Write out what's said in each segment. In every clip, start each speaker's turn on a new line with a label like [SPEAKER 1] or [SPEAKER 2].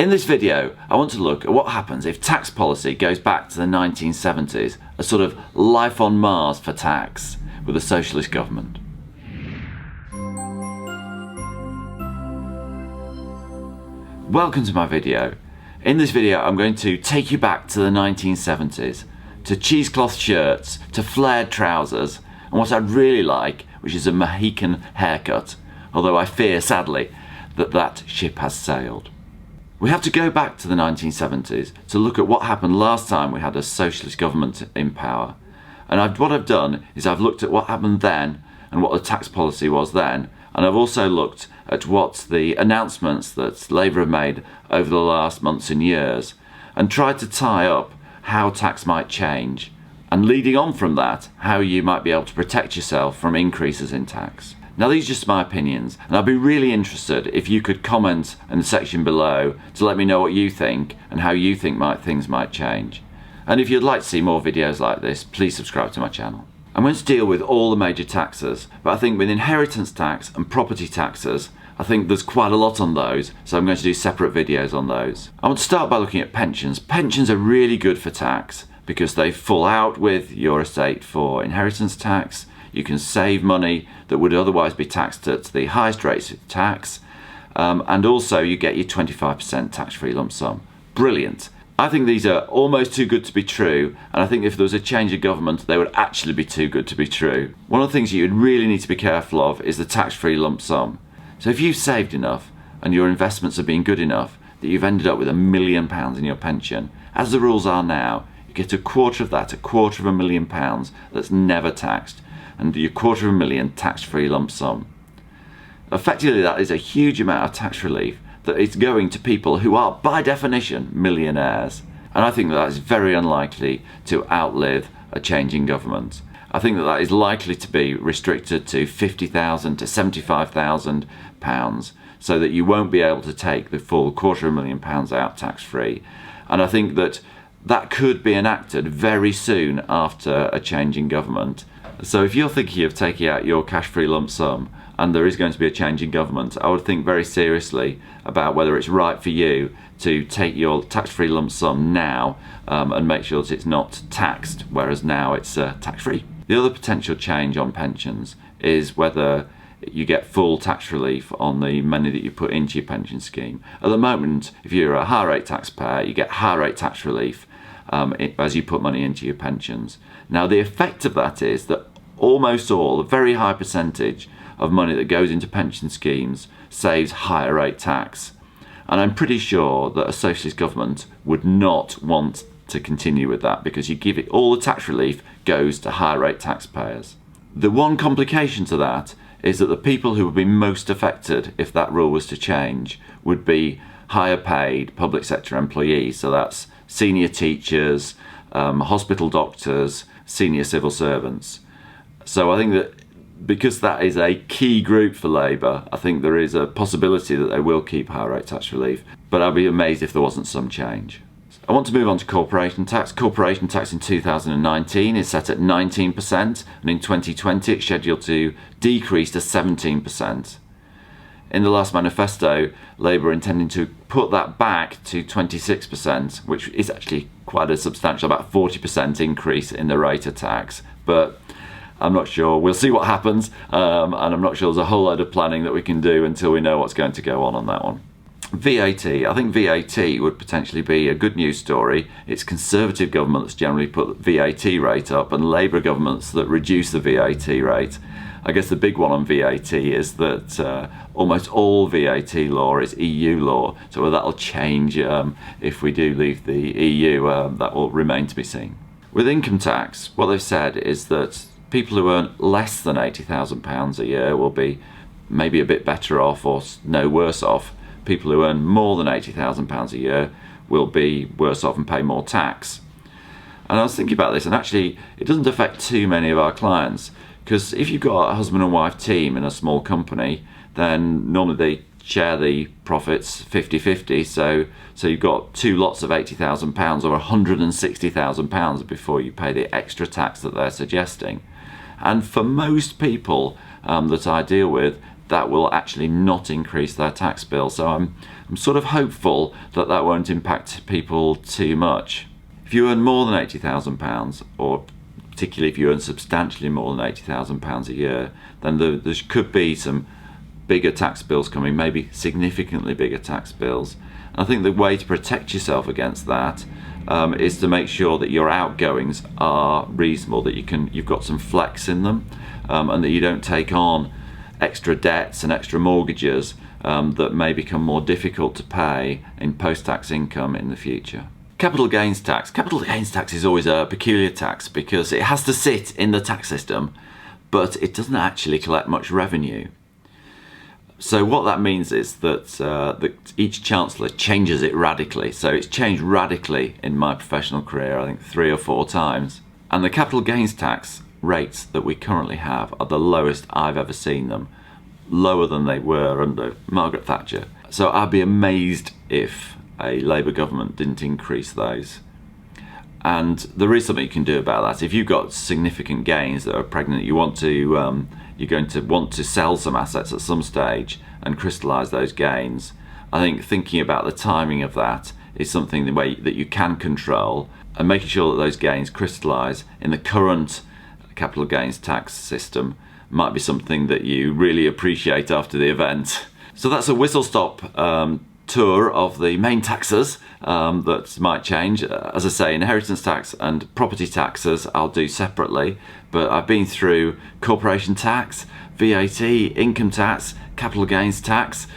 [SPEAKER 1] In this video, I want to look at what happens if tax policy goes back to the 1970s, a sort of life on Mars for tax with a socialist government. Welcome to my video. In this video, I'm going to take you back to the 1970s, to cheesecloth shirts, to flared trousers, and what I'd really like, which is a Mohican haircut, although I fear, sadly, that ship has sailed. We have to go back to the 1970s to look at what happened last time we had a socialist government in power. And what I've done is I've looked at what happened then and what the tax policy was then, and I've also looked at what the announcements that Labour have made over the last months and years, and tried to tie up how tax might change, and leading on from that, how you might be able to protect yourself from increases in tax. Now, these are just my opinions, and I'd be really interested if you could comment in the section below to let me know what you think and how you think things might change. And if you'd like to see more videos like this, please subscribe to my channel. I'm going to deal with all the major taxes, but I think with inheritance tax and property taxes, I think there's quite a lot on those, so I'm going to do separate videos on those. I want to start by looking at pensions. Pensions are really good for tax because they fall out with your estate for inheritance tax. You can save money that would otherwise be taxed at the highest rates of tax, and also you get your 25% tax-free lump sum. Brilliant. I think these are almost too good to be true, and I think if there was a change of government, they would actually be too good to be true. One of the things you really need to be careful of is the tax-free lump sum. So if you've saved enough and your investments have been good enough that you've ended up with £1 million in your pension, as the rules are now, you get a quarter of that, £250,000 that's never taxed, and your £250,000 tax-free lump sum. Effectively, that is a huge amount of tax relief that is going to people who are, by definition, millionaires. And I think that is very unlikely to outlive a change in government. I think that is likely to be restricted to £50,000 to £75,000, so that you won't be able to take the full £250,000 out tax-free. And I think that could be enacted very soon after a change in government. So if you're thinking of taking out your cash-free lump sum and there is going to be a change in government, I would think very seriously about whether it's right for you to take your tax-free lump sum now and make sure that it's not taxed, whereas now it's tax-free. The other potential change on pensions is whether you get full tax relief on the money that you put into your pension scheme. At the moment, if you're a high rate taxpayer, you get high rate tax relief as you put money into your pensions. Now, the effect of that is that almost all, a very high percentage of money that goes into pension schemes saves higher rate tax. And I'm pretty sure that a socialist government would not want to continue with that, because you give it all the tax relief goes to higher rate taxpayers. The one complication to that is that the people who would be most affected if that rule was to change would be higher paid public sector employees. So that's senior teachers, hospital doctors, senior civil servants. So I think that because that is a key group for Labour, I think there is a possibility that they will keep higher rate tax relief, but I'd be amazed if there wasn't some change. I want to move on to corporation tax. Corporation tax in 2019 is set at 19%, and in 2020 it's scheduled to decrease to 17%. In the last manifesto, Labour are intending to put that back to 26%, which is actually quite a substantial, about 40% increase in the rate of tax. But I'm not sure. We'll see what happens, and I'm not sure there's a whole load of planning that we can do until we know what's going to go on that one. VAT. I think VAT would potentially be a good news story. It's Conservative governments generally put the VAT rate up, and Labour governments that reduce the VAT rate. I guess the big one on VAT is that almost all VAT law is EU law, so whether that'll change if we do leave the EU, that will remain to be seen. With income tax, what they've said is that people who earn less than £80,000 a year will be maybe a bit better off or no worse off. People who earn more than £80,000 a year will be worse off and pay more tax. And I was thinking about this, and actually it doesn't affect too many of our clients, because if you've got a husband and wife team in a small company, then normally they share the profits 50-50, so you've got two lots of £80,000 or £160,000 before you pay the extra tax that they're suggesting. And for most people that I deal with, that will actually not increase their tax bill. So I'm sort of hopeful that that won't impact people too much. If you earn more than £80,000, or particularly if you earn substantially more than £80,000 a year, then there could be some bigger tax bills coming, maybe significantly bigger tax bills. And I think the way to protect yourself against that is to make sure that your outgoings are reasonable, that you've got some flex in them, and that you don't take on extra debts and extra mortgages that may become more difficult to pay in post-tax income in the future. Capital gains tax. Capital gains tax is always a peculiar tax because it has to sit in the tax system, but it doesn't actually collect much revenue. So what that means is that each chancellor changes it radically. So it's changed radically in my professional career, I think 3 or 4 times. And the capital gains tax rates that we currently have are the lowest I've ever seen them, lower than they were under Margaret Thatcher. So I'd be amazed if a Labour government didn't increase those. And there is something you can do about that. If you've got significant gains that are pregnant, you're going to want to sell some assets at some stage and crystallise those gains. I think thinking about the timing of that is something that you can control, and making sure that those gains crystallise in the current capital gains tax system might be something that you really appreciate after the event. So that's a whistle-stop tour of the main taxes that might change. As I say, inheritance tax and property taxes I'll do separately, but I've been through corporation tax, VAT, income tax, capital gains tax.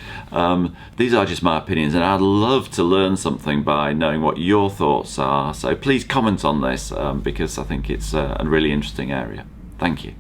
[SPEAKER 1] These are just my opinions, and I'd love to learn something by knowing what your thoughts are. So please comment on this because I think it's a really interesting area. Thank you.